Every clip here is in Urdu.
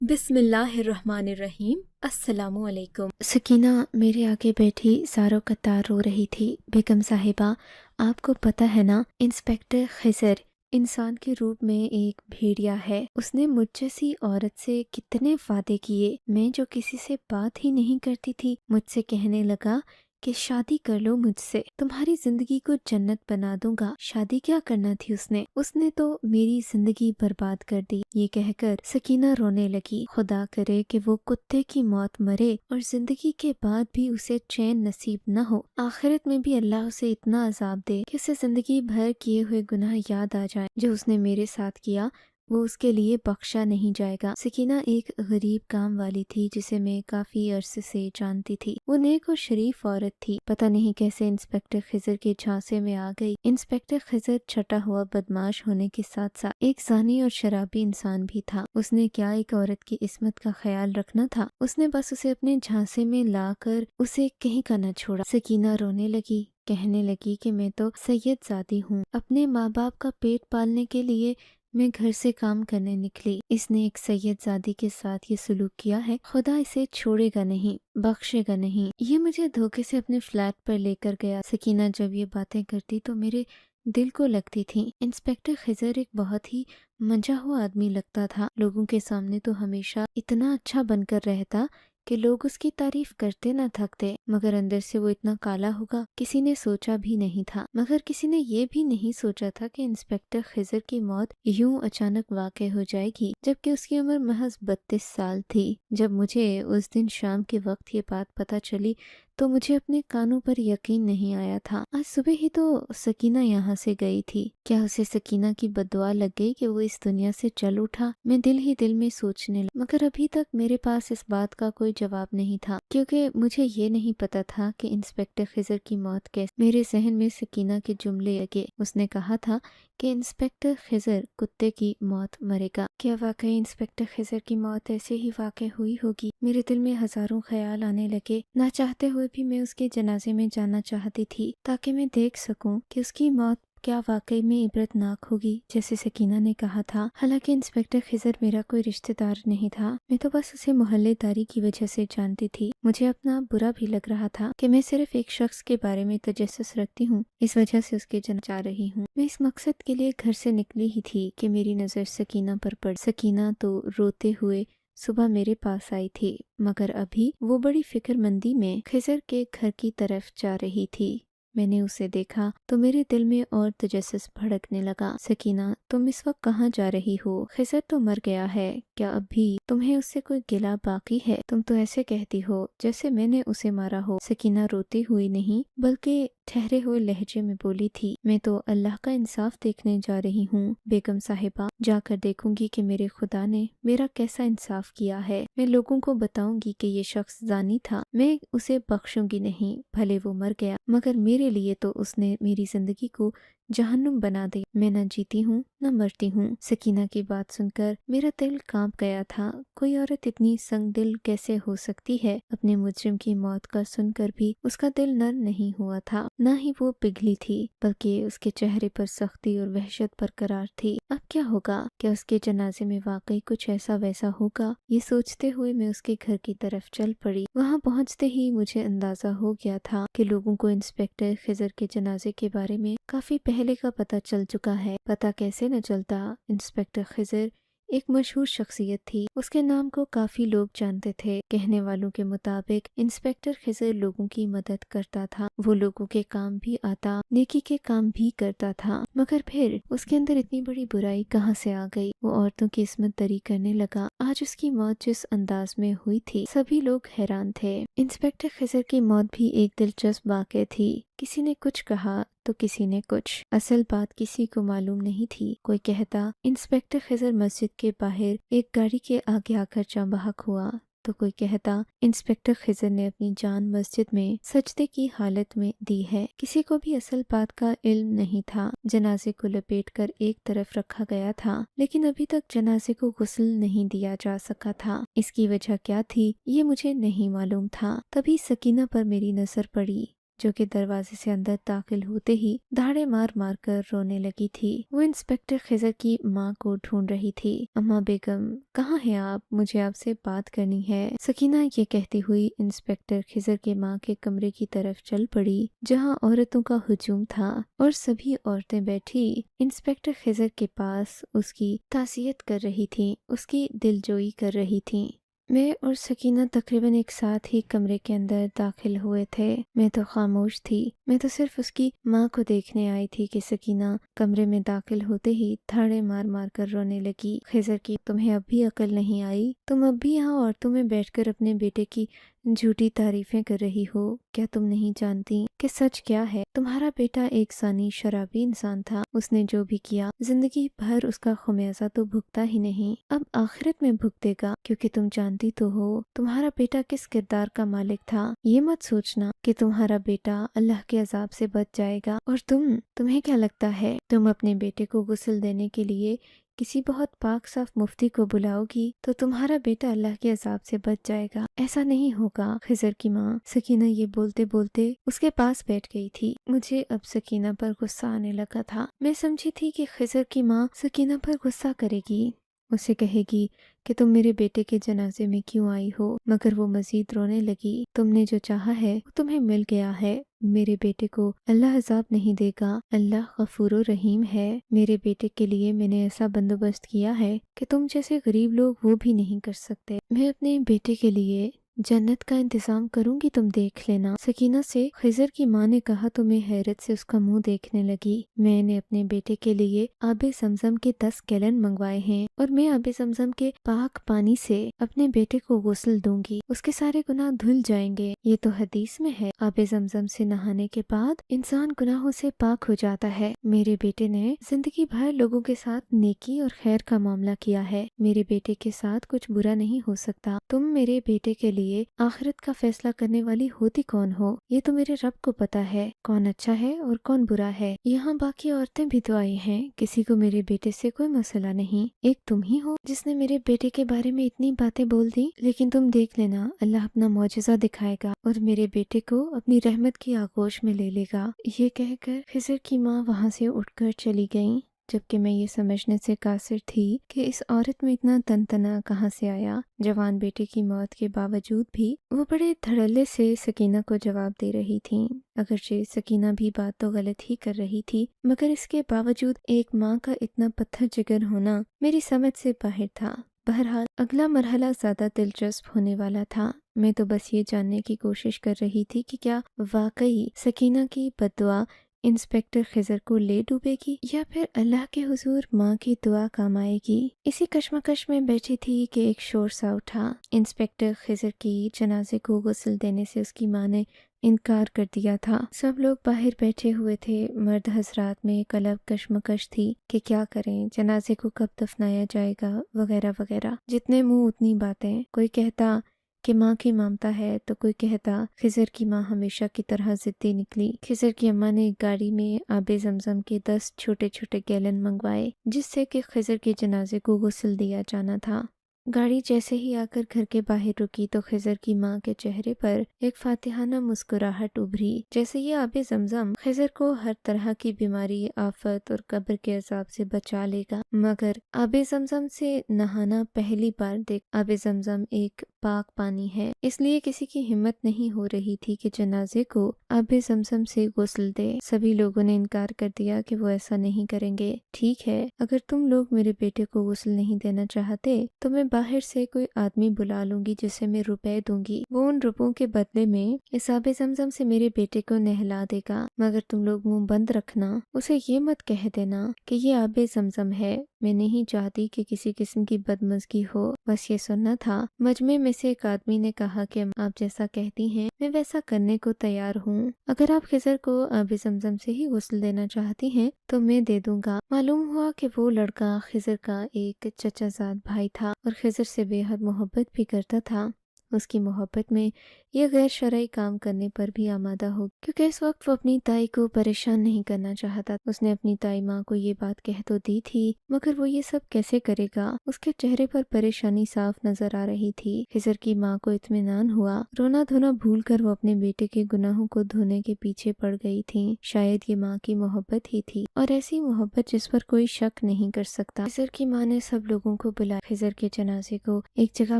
بسم اللہ الرحمن الرحیم۔ السلام علیکم۔ سکینہ میرے آگے بیٹھی زارو قطار رو رہی تھی۔ بیگم صاحبہ، آپ کو پتہ ہے نا، انسپیکٹر خضر انسان کے روپ میں ایک بھیڑیا ہے۔ اس نے مجھ جیسی عورت سے کتنے وعدے کیے۔ میں جو کسی سے بات ہی نہیں کرتی تھی، مجھ سے کہنے لگا کہ شادی کر لو مجھ سے، تمہاری زندگی کو جنت بنا دوں گا۔ شادی کیا کرنا تھی اس نے تو میری زندگی برباد کر دی۔ یہ کہہ کر سکینہ رونے لگی۔ خدا کرے کہ وہ کتے کی موت مرے اور زندگی کے بعد بھی اسے چین نصیب نہ ہو۔ آخرت میں بھی اللہ اسے اتنا عذاب دے کہ اسے زندگی بھر کیے ہوئے گناہ یاد آ جائیں۔ جو اس نے میرے ساتھ کیا وہ اس کے لیے بخشا نہیں جائے گا۔ سکینہ ایک غریب کام والی تھی جسے میں کافی عرصے سے جانتی تھی۔ وہ نیک اور شریف عورت تھی۔ پتہ نہیں کیسے انسپیکٹر خضر کے جھانسے میں آ گئی۔ انسپیکٹر خضر چھٹا ہوا بدماش ہونے کے ساتھ ساتھ ایک زانی اور شرابی انسان بھی تھا۔ اس نے کیا ایک عورت کی عصمت کا خیال رکھنا تھا، اس نے بس اسے اپنے جھانسے میں لا کر اسے کہیں کا نہ چھوڑا۔ سکینہ رونے لگی، کہنے لگی کہ میں تو سید زادی ہوں، اپنے ماں باپ کا پیٹ پالنے کے لیے میں گھر سے کام کرنے نکلی۔ اس نے ایک سید زادی کے ساتھ یہ سلوک کیا ہے، خدا اسے چھوڑے گا نہیں، بخشے گا نہیں۔ یہ مجھے دھوکے سے اپنے فلیٹ پر لے کر گیا۔ سکینہ جب یہ باتیں کرتی تو میرے دل کو لگتی تھی۔ انسپیکٹر خضر ایک بہت ہی منجا ہوا آدمی لگتا تھا۔ لوگوں کے سامنے تو ہمیشہ اتنا اچھا بن کر رہتا کہ لوگ اس کی تعریف کرتے نہ تھکتے، مگر اندر سے وہ اتنا کالا ہوگا کسی نے سوچا بھی نہیں تھا۔ مگر کسی نے یہ بھی نہیں سوچا تھا کہ انسپیکٹر خضر کی موت یوں اچانک واقع ہو جائے گی، جبکہ اس کی عمر محض 32 سال تھی۔ جب مجھے اس دن شام کے وقت یہ بات پتہ چلی تو مجھے اپنے کانوں پر یقین نہیں آیا تھا۔ آج صبح ہی تو سکینہ یہاں سے گئی تھی۔ کیا اسے سکینہ کی بددعا لگ گئی کہ وہ اس دنیا سے چل اٹھا؟ میں دل ہی دل میں سوچنے لگا، مگر ابھی تک میرے پاس اس بات کا کوئی جواب نہیں تھا، کیونکہ مجھے یہ نہیں پتا تھا کہ انسپیکٹر خضر کی موت کیسے۔ میرے ذہن میں سکینہ کے جملے لگے۔ اس نے کہا تھا کہ انسپیکٹر خضر کتے کی موت مرے گا۔ کیا واقعی انسپیکٹر خضر کی موت ایسے ہی واقع ہوئی ہوگی؟ میرے دل میں ہزاروں خیال آنے لگے۔ نہ چاہتے ہوئے بھی میں اس کے جنازے میں جانا چاہتی تھی تاکہ میں دیکھ سکوں کہ اس کی موت کیا واقعی میں عبرت ناک ہوگی جیسے سکینہ نے کہا تھا۔ حالانکہ انسپیکٹر خضر میرا کوئی رشتہ دار نہیں تھا، میں تو بس اسے محلے داری کی وجہ سے جانتی تھی۔ مجھے اپنا برا بھی لگ رہا تھا کہ میں صرف ایک شخص کے بارے میں تجسس رکھتی ہوں، اس وجہ سے اس کے جنازے جا رہی ہوں۔ میں اس مقصد کے لیے گھر سے نکلی ہی تھی کہ میری نظر سکینہ پر پڑ۔ سکینہ تو روتے ہوئے صبح میرے پاس آئی تھی، مگر ابھی وہ بڑی فکر مندی میں خضر کے گھر کی طرف جا رہی تھی۔ میں نے اسے دیکھا تو میرے دل میں اور تجسس بھڑکنے لگا۔ سکینہ، تم اس وقت کہاں جا رہی ہو؟ خضر تو مر گیا ہے، کیا اب بھی تمہیں اس سے کوئی گلہ باقی ہے؟ تم تو ایسے کہتی ہو جیسے میں نے اسے مارا ہو۔ سکینہ روتی ہوئی نہیں بلکہ ٹھہرے ہوئے لہجے میں بولی تھی، میں تو اللہ کا انصاف دیکھنے جا رہی ہوں بیگم صاحبہ، جا کر دیکھوں گی کہ میرے خدا نے میرا کیسا انصاف کیا ہے۔ میں لوگوں کو بتاؤں گی کہ یہ شخص زانی تھا، میں اسے بخشوں گی نہیں، بھلے وہ مر گیا مگر میرے لیے تو اس نے میری زندگی کو جہنم بنا دی۔ میں نہ جیتی ہوں نہ مرتی ہوں۔ سکینہ کی بات سن کر میرا دل کانپ گیا تھا۔ کوئی عورت اتنی سنگ دل کیسے ہو سکتی ہے؟ اپنے مجرم کی موت کا سن کر بھی اس کا دل نرم نہیں ہوا تھا، نہ ہی وہ پگھلی تھی، بلکہ اس کے چہرے پر سختی اور وحشت برقرار تھی۔ اب کیا ہوگا؟ کیا اس کے جنازے میں واقعی کچھ ایسا ویسا ہوگا؟ یہ سوچتے ہوئے میں اس کے گھر کی طرف چل پڑی۔ وہاں پہنچتے ہی مجھے اندازہ ہو گیا تھا کہ لوگوں کو انسپیکٹر خضر کے جنازے کے بارے میں کافی پہلے کا پتہ چل چکا ہے۔ پتہ کیسے نہ چلتا؟ انسپیکٹر خضر ایک مشہور شخصیت تھی، اس کے نام کو کافی لوگ جانتے تھے۔ کہنے والوں کے مطابق انسپیکٹر خضر لوگوں کی مدد کرتا تھا، وہ لوگوں کے کام بھی آتا، نیکی کے کام بھی کرتا تھا، مگر پھر اس کے اندر اتنی بڑی برائی کہاں سے آ گئی؟ وہ عورتوں کی عصمت دری کرنے لگا۔ آج اس کی موت جس انداز میں ہوئی تھی سبھی لوگ حیران تھے۔ انسپیکٹر خضر کی موت بھی ایک دلچسپ واقعہ تھی۔ کسی نے کچھ کہا تو کسی نے کچھ، اصل بات کسی کو معلوم نہیں تھی۔ کوئی کہتا انسپیکٹر خضر مسجد کے باہر ایک گاڑی کے آگے آ کر جاں بحق ہوا، تو کوئی کہتا انسپیکٹر خضر نے اپنی جان مسجد میں سجدے کی حالت میں دی ہے۔ کسی کو بھی اصل بات کا علم نہیں تھا۔ جنازے کو لپیٹ کر ایک طرف رکھا گیا تھا، لیکن ابھی تک جنازے کو غسل نہیں دیا جا سکا تھا۔ اس کی وجہ کیا تھی یہ مجھے نہیں معلوم تھا۔ تبھی سکینہ پر میری نظر پڑی جو کہ دروازے سے اندر داخل ہوتے ہی دھاڑے مار مار کر رونے لگی تھی۔ وہ انسپکٹر خضر کی ماں کو ڈھونڈ رہی تھی۔ اماں بیگم کہاں ہیں آپ؟ مجھے آپ سے بات کرنی ہے۔ سکینہ یہ کہتی ہوئی انسپکٹر خضر کے ماں کے کمرے کی طرف چل پڑی جہاں عورتوں کا ہجوم تھا اور سبھی عورتیں بیٹھی انسپکٹر خضر کے پاس اس کی تعزیت کر رہی تھیں، اس کی دلجوئی کر رہی تھیں۔ میں اور سکینہ تقریباً ایک ساتھ ہی کمرے کے اندر داخل ہوئے تھے۔ میں تو خاموش تھی، میں تو صرف اس کی ماں کو دیکھنے آئی تھی کہ سکینہ کمرے میں داخل ہوتے ہی دھاڑے مار مار کر رونے لگی۔ خضر کی تمہیں اب بھی عقل نہیں آئی؟ تم اب بھی یہاں عورتوں میں بیٹھ کر اپنے بیٹے کی جھوٹی تعریفیں کر رہی ہو؟ کیا تم نہیں جانتی کہ سچ کیا ہے؟ تمہارا بیٹا ایک زانی شرابی انسان تھا، اس نے جو بھی کیا زندگی بھر اس کا خمیازہ تو بھگتا ہی نہیں، اب آخرت میں بھگتے گا، کیونکہ تم جانتی تو ہو تمہارا بیٹا کس کردار کا مالک تھا۔ یہ مت سوچنا کہ تمہارا بیٹا اللہ کے عذاب سے بچ جائے گا اور تمہیں کیا لگتا ہے تم اپنے بیٹے کو غسل دینے کے لیے کسی بہت پاک صاف مفتی کو بلاؤ گی تو تمہارا بیٹا اللہ کے عذاب سے بچ جائے گا؟ ایسا نہیں ہوگا۔ خضر کی ماں سکینہ یہ بولتے بولتے اس کے پاس بیٹھ گئی تھی۔ مجھے اب سکینہ پر غصہ آنے لگا تھا۔ میں سمجھی تھی کہ خضر کی ماں سکینہ پر غصہ کرے گی، اسے کہے گی کہ تم میرے بیٹے کے جنازے میں کیوں آئی ہو، مگر وہ مزید رونے لگی۔ تم نے جو چاہا ہے وہ تمہیں مل گیا ہے، میرے بیٹے کو اللہ عذاب نہیں دے گا، اللہ غفور و رحیم ہے۔ میرے بیٹے کے لیے میں نے ایسا بندوبست کیا ہے کہ تم جیسے غریب لوگ وہ بھی نہیں کر سکتے۔ میں اپنے بیٹے کے لیے جنت کا انتظام کروں گی، تم دیکھ لینا۔ سکینہ سے خضر کی ماں نے کہا تو میں حیرت سے اس کا منہ دیکھنے لگی۔ میں نے اپنے بیٹے کے لیے آب زمزم کے 10 گیلن منگوائے ہیں اور میں آب زمزم کے پاک پانی سے اپنے بیٹے کو غسل دوں گی، اس کے سارے گناہ دھل جائیں گے۔ یہ تو حدیث میں ہے، آب زمزم سے نہانے کے بعد انسان گناہوں سے پاک ہو جاتا ہے۔ میرے بیٹے نے زندگی بھر لوگوں کے ساتھ نیکی اور خیر کا معاملہ کیا ہے، میرے بیٹے کے ساتھ کچھ برا نہیں ہو سکتا۔ تم میرے بیٹے کے لیے آخرت کا فیصلہ کرنے والی ہوتی کون ہو؟ یہ تو میرے رب کو پتا ہے کون اچھا ہے اور کون برا ہے۔ یہاں باقی عورتیں بھی تو آئی ہیں، کسی کو میرے بیٹے سے کوئی مسئلہ نہیں، ایک تم ہی ہو جس نے میرے بیٹے کے بارے میں اتنی باتیں بول دی۔ لیکن تم دیکھ لینا، اللہ اپنا معجزہ دکھائے گا اور میرے بیٹے کو اپنی رحمت کی آغوش میں لے لے گا۔ یہ کہہ کر خضر کی ماں وہاں سے اٹھ کر چلی گئیں، جبکہ میں یہ سمجھنے سے قاصر تھی کہ اس عورت میں اتنا تنتنا کہاں سے آیا۔ جوان بیٹے کی موت کے باوجود بھی وہ بڑے دھڑلے سے سکینہ کو جواب دے رہی تھیں۔ اگرچہ سکینہ بھی بات تو غلط ہی کر رہی تھی، مگر اس کے باوجود ایک ماں کا اتنا پتھر جگر ہونا میری سمجھ سے باہر تھا۔ بہرحال اگلا مرحلہ زیادہ دلچسپ ہونے والا تھا۔ میں تو بس یہ جاننے کی کوشش کر رہی تھی کہ کیا واقعی سکینہ کی بد دعا انسپکٹر خضر کو لے ڈوبے گی یا پھر اللہ کے حضور ماں کی دعا کام آئے گی۔ اسی کشمکش میں بیٹھی تھی کہ ایک شور سا اٹھا۔ انسپکٹر خضر کی جنازے کو غسل دینے سے اس کی ماں نے انکار کر دیا تھا۔ سب لوگ باہر بیٹھے ہوئے تھے، مرد حضرات میں ایک الگ کشمکش تھی کہ کیا کریں، جنازے کو کب دفنایا جائے گا وغیرہ وغیرہ۔ جتنے منہ اتنی باتیں، کوئی کہتا کہ ماں کی ممتا ہے تو کوئی کہتا خضر کی ماں ہمیشہ کی طرح ضدی نکلی۔ خضر کی اماں نے ایک گاڑی میں آب زمزم کے 10 چھوٹے چھوٹے گیلن منگوائے جس سے کہ خضر کے جنازے کو غسل دیا جانا تھا۔ گاڑی جیسے ہی آ کر گھر کے باہر رکی تو خضر کی ماں کے چہرے پر ایک فاتحانہ مسکراہٹ ابھری، جیسے یہ آب زمزم خضر کو ہر طرح کی بیماری، آفت اور قبر کے عذاب سے بچا لے گا۔ مگر آب زمزم سے نہانا پہلی بار دیکھ، آب زمزم ایک پاک پانی ہے، اس لیے کسی کی ہمت نہیں ہو رہی تھی کہ جنازے کو آب زمزم سے غسل دے۔ سبھی لوگوں نے انکار کر دیا کہ وہ ایسا نہیں کریں گے۔ ٹھیک ہے، اگر تم لوگ میرے بیٹے کو غسل نہیں دینا چاہتے تو میں باہر سے کوئی آدمی بلا لوں گی جسے میں روپے دوں گی، وہ ان روپوں کے بدلے میں اس آب زمزم سے میرے بیٹے کو نہلا دے گا، مگر تم لوگ منہ بند رکھنا، اسے یہ مت کہہ دینا کہ یہ آب زمزم ہے۔ میں نہیں چاہتی کہ کسی قسم کی بدمزگی ہو، بس یہ سننا تھا۔ مجمع میں سے ایک آدمی نے کہا کہ آپ جیسا کہتی ہیں میں ویسا کرنے کو تیار ہوں، اگر آپ خضر کو آب زمزم سے ہی غسل دینا چاہتی ہیں تو میں دے دوں گا۔ معلوم ہوا کہ وہ لڑکا خضر کا ایک چچا زاد بھائی تھا اور خضر سے بے حد محبت بھی کرتا تھا۔ اس کی محبت میں یہ غیر شرعی کام کرنے پر بھی آمادہ ہو، کیونکہ اس وقت وہ اپنی تائی کو پریشان نہیں کرنا چاہتا۔ اس نے اپنی تائی ماں کو یہ بات کہہ تو دی تھی، مگر وہ یہ سب کیسے کرے گا؟ اس کے چہرے پر پریشانی صاف نظر آ رہی تھی۔ خضر کی ماں کو اطمینان ہوا، رونا دھونا بھول کر وہ اپنے بیٹے کے گناہوں کو دھونے کے پیچھے پڑ گئی تھی۔ شاید یہ ماں کی محبت ہی تھی، اور ایسی محبت جس پر کوئی شک نہیں کر سکتا۔ خضر کی ماں نے سب لوگوں کو بلایا۔ خضر کے جنازے کو ایک جگہ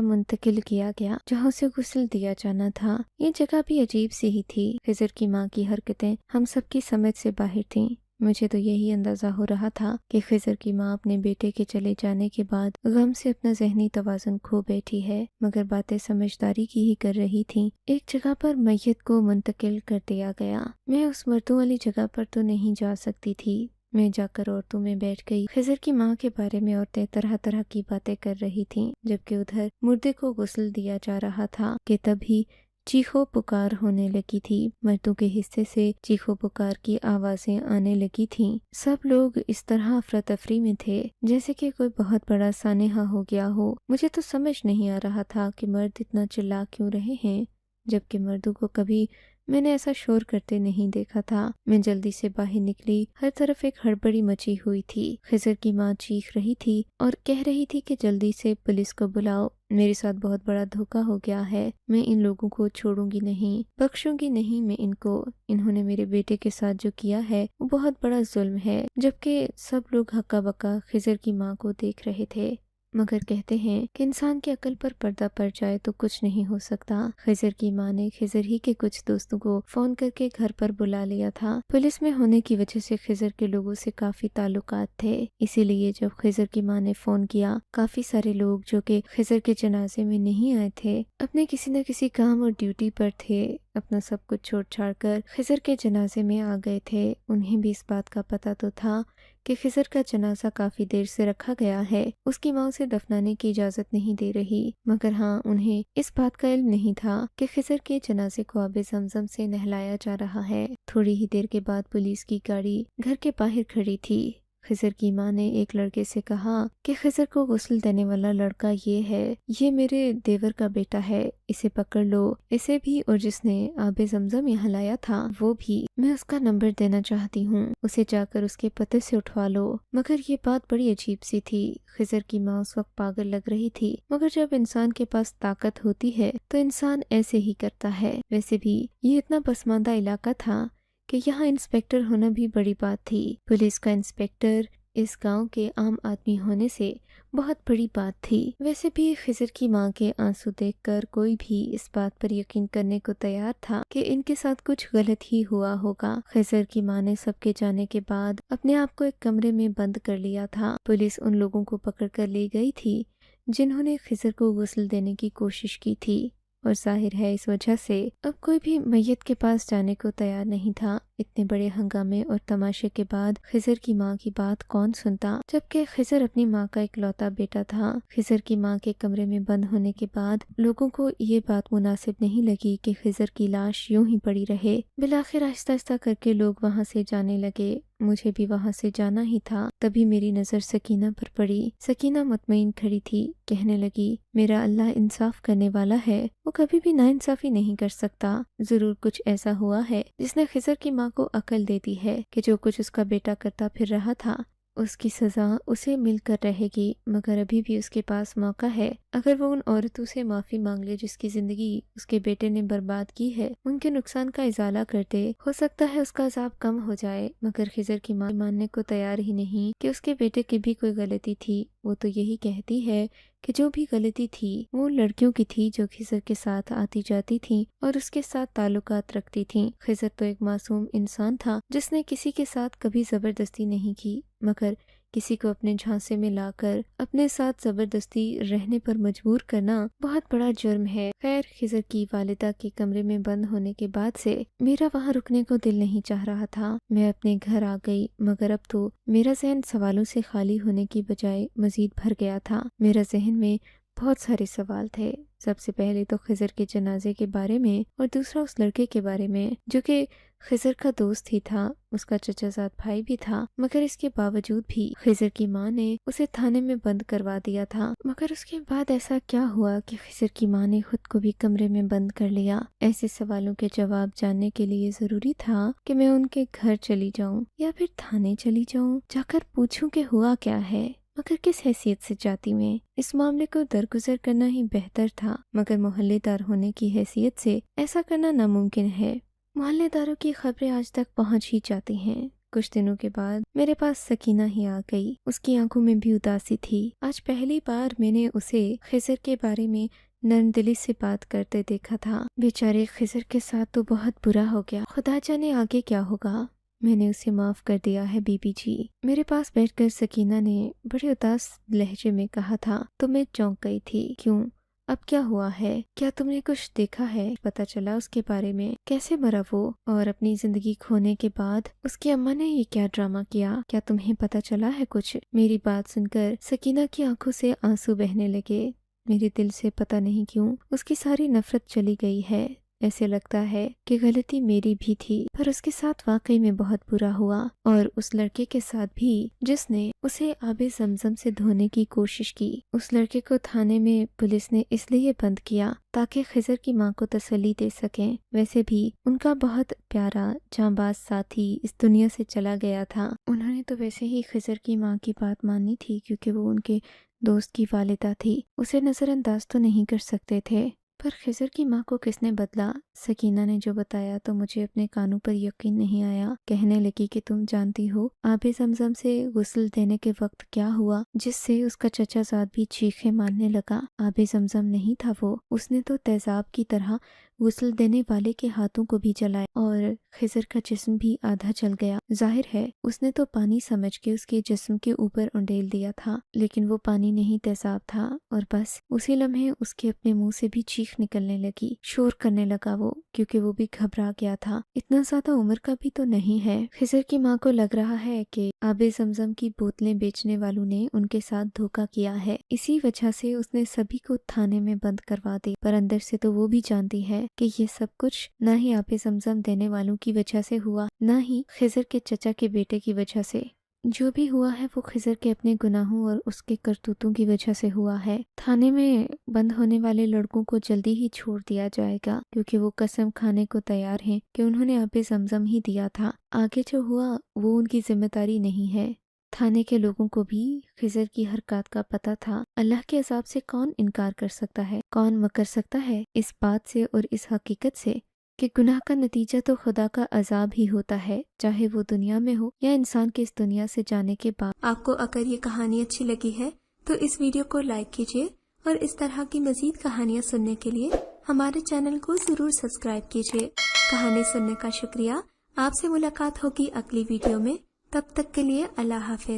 منتقل کیا گیا جہاں سے غسل دیا جانا تھا۔ یہ جگہ بھی عجیب سی ہی تھی۔ خضر کی ماں کی حرکتیں ہم سب کی سمجھ سے باہر تھیں۔ مجھے تو یہی اندازہ ہو رہا تھا کہ خضر کی ماں اپنے بیٹے کے چلے جانے کے بعد غم سے اپنا ذہنی توازن کھو بیٹھی ہے، مگر باتیں سمجھداری کی ہی کر رہی تھیں۔ ایک جگہ پر میت کو منتقل کر دیا گیا۔ میں اس مردوں والی جگہ پر تو نہیں جا سکتی تھی۔ میں جا کر عورتوں میں بیٹھ گئی۔ خضر کی ماں کے بارے میں عورتیں طرح طرح کی باتیں کر رہی تھیں، جبکہ ادھر مردے کو غسل دیا جا رہا تھا کہ تبھی چیخو پکار ہونے لگی تھی۔ مردوں کے حصے سے چیخو پکار کی آوازیں آنے لگی تھیں۔ سب لوگ اس طرح افراتفری میں تھے جیسے کہ کوئی بہت بڑا سانحہ ہو گیا ہو۔ مجھے تو سمجھ نہیں آ رہا تھا کہ مرد اتنا چلا کیوں رہے ہیں، جبکہ مردوں کو کبھی میں نے ایسا شور کرتے نہیں دیکھا تھا۔ میں جلدی سے باہر نکلی، ہر طرف ایک ہڑبڑی مچی ہوئی تھی۔ خضر کی ماں چیخ رہی تھی اور کہہ رہی تھی کہ جلدی سے پولیس کو بلاؤ، میرے ساتھ بہت بڑا دھوکا ہو گیا ہے، میں ان لوگوں کو چھوڑوں گی نہیں، بخشوں گی نہیں میں ان کو، انہوں نے میرے بیٹے کے ساتھ جو کیا ہے وہ بہت بڑا ظلم ہے۔ جبکہ سب لوگ ہکا بکا خضر کی ماں کو دیکھ رہے تھے، مگر کہتے ہیں کہ انسان کی عقل پر پردہ پڑ جائے تو کچھ نہیں ہو سکتا۔ خضر کی ماں نے خضر ہی کے کچھ دوستوں کو فون کر کے گھر پر بلا لیا تھا۔ پولیس میں ہونے کی وجہ سے خضر کے لوگوں سے کافی تعلقات تھے، اسی لیے جب خضر کی ماں نے فون کیا، کافی سارے لوگ جو کہ خضر کے جنازے میں نہیں آئے تھے، اپنے کسی نہ کسی کام اور ڈیوٹی پر تھے، اپنا سب کچھ چھوڑ چھاڑ کر خضر کے جنازے میں آ گئے تھے۔ انہیں بھی اس بات کا پتہ تو تھا کہ خضر کا جنازہ کافی دیر سے رکھا گیا ہے، اس کی ماں اسے دفنانے کی اجازت نہیں دے رہی، مگر ہاں انہیں اس بات کا علم نہیں تھا کہ خضر کے جنازے کو آب زمزم سے نہلایا جا رہا ہے۔ تھوڑی ہی دیر کے بعد پولیس کی گاڑی گھر کے باہر کھڑی تھی۔ خضر کی ماں نے ایک لڑکے سے کہا کہ خضر کو غسل دینے والا لڑکا یہ ہے، یہ میرے دیور کا بیٹا ہے، اسے پکڑ لو، اسے بھی اور جس نے آب زمزم یہاں لایا تھا وہ بھی، میں اس کا نمبر دینا چاہتی ہوں، اسے جا کر اس کے پتے سے اٹھوا لو۔ مگر یہ بات بڑی عجیب سی تھی۔ خضر کی ماں اس وقت پاگل لگ رہی تھی، مگر جب انسان کے پاس طاقت ہوتی ہے تو انسان ایسے ہی کرتا ہے۔ ویسے بھی یہ اتنا پسماندہ علاقہ تھا کہ یہاں انسپیکٹر ہونا بھی بڑی بات تھی۔ پولیس کا انسپیکٹر اس گاؤں کے عام آدمی ہونے سے بہت بڑی بات تھی۔ ویسے بھی خضر کی ماں کے آنسو دیکھ کر کوئی بھی اس بات پر یقین کرنے کو تیار تھا کہ ان کے ساتھ کچھ غلط ہی ہوا ہوگا۔ خضر کی ماں نے سب کے جانے کے بعد اپنے آپ کو ایک کمرے میں بند کر لیا تھا۔ پولیس ان لوگوں کو پکڑ کر لے گئی تھی جنہوں نے خضر کو غسل دینے کی کوشش کی تھی، اور ظاہر ہے اس وجہ سے اب کوئی بھی میت کے پاس جانے کو تیار نہیں تھا۔ اتنے بڑے ہنگامے اور تماشے کے بعد خضر کی ماں کی بات کون سنتا، جبکہ خضر اپنی ماں کا اکلوتا بیٹا تھا۔ خضر کی ماں کے کمرے میں بند ہونے کے بعد لوگوں کو یہ بات مناسب نہیں لگی کہ خضر کی لاش یوں ہی پڑی رہے۔ بالآخر آہستہ آہستہ کر کے لوگ وہاں سے جانے لگے، مجھے بھی وہاں سے جانا ہی تھا۔ تبھی میری نظر سکینہ پر پڑی۔ سکینہ مطمئن کھڑی تھی، کہنے لگی میرا اللہ انصاف کرنے والا ہے، وہ کبھی بھی ناانصافی نہیں کر سکتا۔ ضرور کچھ ایسا ہوا ہے جس نے خضر کی ماں کو عقل دے دی ہے کہ جو کچھ اس کا بیٹا کرتا پھر رہا تھا اس کی سزا اسے مل کر رہے گی، مگر ابھی بھی اس کے پاس موقع ہے۔ اگر وہ ان عورتوں سے معافی مانگ لے جس کی زندگی اس کے بیٹے نے برباد کی ہے، ان کے نقصان کا ازالہ کر دے، ہو سکتا ہے اس کا عذاب کم ہو جائے۔ مگر خضر کی ماں ماننے کو تیار ہی نہیں کہ اس کے بیٹے کی بھی کوئی غلطی تھی۔ وہ تو یہی کہتی ہے کہ جو بھی غلطی تھی وہ لڑکیوں کی تھی جو خضر کے ساتھ آتی جاتی تھیں اور اس کے ساتھ تعلقات رکھتی تھیں۔ خضر تو ایک معصوم انسان تھا جس نے کسی کے ساتھ کبھی زبردستی نہیں کی، مگر کسی کو اپنے جھانسے میں لا کر اپنے ساتھ زبردستی رہنے پر مجبور کرنا بہت بڑا جرم ہے۔ خیر، خضر کی والدہ کے کمرے میں بند ہونے کے بعد سے میرا وہاں رکنے کو دل نہیں چاہ رہا تھا۔ میں اپنے گھر آ گئی، مگر اب تو میرا ذہن سوالوں سے خالی ہونے کی بجائے مزید بھر گیا تھا۔ میرا ذہن میں بہت سارے سوال تھے۔ سب سے پہلے تو خضر کے جنازے کے بارے میں اور دوسرا اس لڑکے کے بارے میں جو کہ خضر کا دوست ہی تھا، اس کا چچا زاد بھائی بھی تھا، مگر اس کے باوجود بھی خضر کی ماں نے اسے تھانے میں بند کروا دیا تھا۔ مگر اس کے بعد ایسا کیا ہوا کہ خضر کی ماں نے خود کو بھی کمرے میں بند کر لیا؟ ایسے سوالوں کے جواب جاننے کے لیے ضروری تھا کہ میں ان کے گھر چلی جاؤں یا پھر تھانے چلی جاؤں، جا کر پوچھوں کہ ہوا کیا ہے۔ مگر کس حیثیت سے جاتی میں؟ اس معاملے کو درگزر کرنا ہی بہتر تھا، مگر محلے دار ہونے کی حیثیت سے ایسا کرنا ناممکن ہے۔ محلے داروں کی خبریں آج تک پہنچ ہی جاتی ہیں۔ کچھ دنوں کے بعد میرے پاس سکینہ ہی آ گئی۔ اس کی آنکھوں میں بھی اداسی تھی۔ آج پہلی بار میں نے اسے خضر کے بارے میں نرم دلی سے بات کرتے دیکھا تھا۔ بیچارے خضر کے ساتھ تو بہت برا ہو گیا، خدا جانے آگے کیا ہوگا۔ میں نے اسے معاف کر دیا ہے بی بی جی۔ میرے پاس بیٹھ کر سکینہ نے بڑے اداس لہجے میں کہا تھا۔ تو میں چونک گئی تھی۔ کیوں؟ اب کیا ہوا ہے؟ کیا تم نے کچھ دیکھا ہے؟ پتا چلا اس کے بارے میں؟ کیسے مرا وہ؟ اور اپنی زندگی کھونے کے بعد اس کی اماں نے یہ کیا ڈرامہ کیا؟ کیا تمہیں پتا چلا ہے کچھ؟ میری بات سن کر سکینہ کی آنکھوں سے آنسو بہنے لگے۔ میرے دل سے پتہ نہیں کیوں اس کی ساری نفرت چلی گئی ہے۔ ایسے لگتا ہے کہ غلطی میری بھی تھی، پر اس کے ساتھ واقعی میں بہت برا ہوا، اور اس لڑکے کے ساتھ بھی جس نے اسے آب زمزم سے دھونے کی کوشش کی۔ اس لڑکے کو تھانے میں پولیس نے اس لیے بند کیا تاکہ خضر کی ماں کو تسلی دے سکیں۔ ویسے بھی ان کا بہت پیارا جانباز ساتھی اس دنیا سے چلا گیا تھا۔ انہوں نے تو ویسے ہی خضر کی ماں کی بات مانی تھی کیونکہ وہ ان کے دوست کی والدہ تھی، اسے نظر انداز تو نہیں کر سکتے تھے۔ پر خضر کی ماں کو کس نے بدلا؟ سکینہ نے جو بتایا تو مجھے اپنے کانوں پر یقین نہیں آیا۔ کہنے لگی کہ تم جانتی ہو آب زمزم سے غسل دینے کے وقت کیا ہوا، جس سے اس کا چچا زاد بھی چیخیں مارنے لگا۔ آب زمزم نہیں تھا وہ، اس نے تو تیزاب کی طرح غسل دینے والے کے ہاتھوں کو بھی جلایا اور خضر کا جسم بھی آدھا جل گیا۔ ظاہر ہے اس نے تو پانی سمجھ کے اس کے جسم کے اوپر انڈیل دیا تھا، لیکن وہ پانی نہیں تیزاب تھا، اور بس اسی لمحے اس کے اپنے منہ سے بھی چیخ نکلنے لگی، شور کرنے لگا وہ، کیونکہ وہ بھی گھبرا گیا تھا۔ اتنا زیادہ عمر کا بھی تو نہیں ہے۔ خضر کی ماں کو لگ رہا ہے کہ آب زمزم کی بوتلیں بیچنے والوں نے ان کے ساتھ دھوکہ کیا ہے، اسی وجہ سے اس نے سبھی کو تھانے میں بند کروا دی، پر اندر سے تو وہ بھی جانتی ہے کہ یہ سب کچھ نہ ہی آب زمزم دینے والوں کی وجہ سے ہوا، نہ ہی خضر کے چچا کے بیٹے کی وجہ سے۔ جو بھی ہوا ہے وہ خضر کے اپنے گناہوں اور اس کے کرتوتوں کی وجہ سے ہوا ہے۔ تھانے میں بند ہونے والے لڑکوں کو جلدی ہی چھوڑ دیا جائے گا، کیونکہ وہ قسم کھانے کو تیار ہیں کہ انہوں نے آب زمزم ہی دیا تھا۔ آگے جو ہوا وہ ان کی ذمہ داری نہیں ہے۔ تھانے کے لوگوں کو بھی خضر کی حرکات کا پتہ تھا۔ اللہ کے عذاب سے کون انکار کر سکتا ہے؟ کون مکر سکتا ہے اس بات سے اور اس حقیقت سے کہ گناہ کا نتیجہ تو خدا کا عذاب ہی ہوتا ہے، چاہے وہ دنیا میں ہو یا انسان کے اس دنیا سے جانے کے بعد۔ آپ کو اگر یہ کہانی اچھی لگی ہے تو اس ویڈیو کو لائک کیجیے، اور اس طرح کی مزید کہانیاں سننے کے لیے ہمارے چینل کو ضرور سبسکرائب کیجیے۔ کہانی سننے کا شکریہ۔ آپ سے ملاقات ہوگی اگلی ویڈیو میں، تب تک کے لیے اللہ حافظ۔